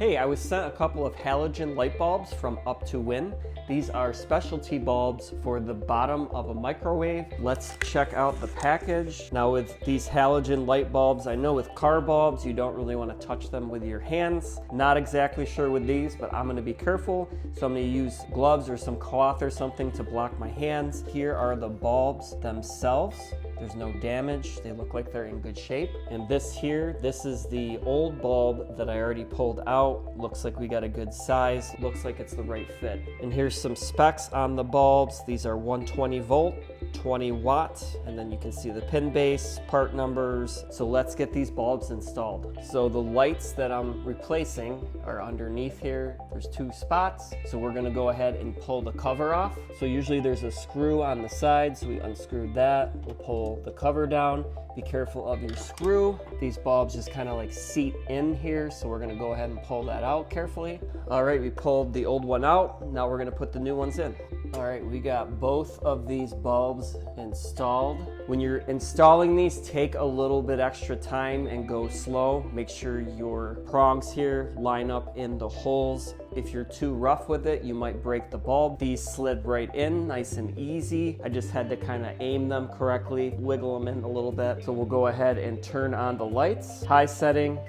Hey, I was sent a couple of halogen light bulbs from UP2WIN. These are specialty bulbs for the bottom of a microwave. Let's check out the package. Now with these halogen light bulbs, I know with car bulbs, you don't really want to touch them with your hands. Not exactly sure with these, but I'm going to be careful. So I'm going to use gloves or some cloth or something to block my hands. Here are the bulbs themselves. There's no damage. They look like they're in good shape. And this here, this is the old bulb that I already pulled out. Looks like we got a good size. Looks like it's the right fit. And here's some specs on the bulbs. These are 120 volt, 20 watt, and then you can see the pin base, part numbers. So let's get these bulbs installed. So the lights that I'm replacing are underneath here. There's two spots. So we're gonna go ahead and pull the cover off. So usually there's a screw on the side, so we unscrewed that. We'll pull the cover down. Be careful of your screw. These bulbs just kind of like seat in here, so we're gonna go ahead and pull that out carefully. All right, we pulled the old one out. Now we're gonna put the new ones in. All right, we got both of these bulbs installed. When you're installing these, take a little bit extra time and go slow. Make sure your prongs here line up in the holes. If you're too rough with it, you might break the bulb. These slid right in, nice and easy. I just had to kind of aim them correctly, wiggle them in a little bit. So we'll go ahead and turn on the lights. High setting,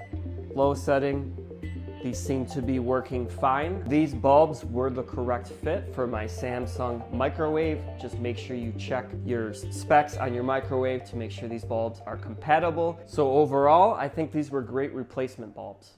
low setting. These seem to be working fine. These bulbs were the correct fit for my Samsung microwave. Just make sure you check your specs on your microwave to make sure these bulbs are compatible. So overall, I think these were great replacement bulbs.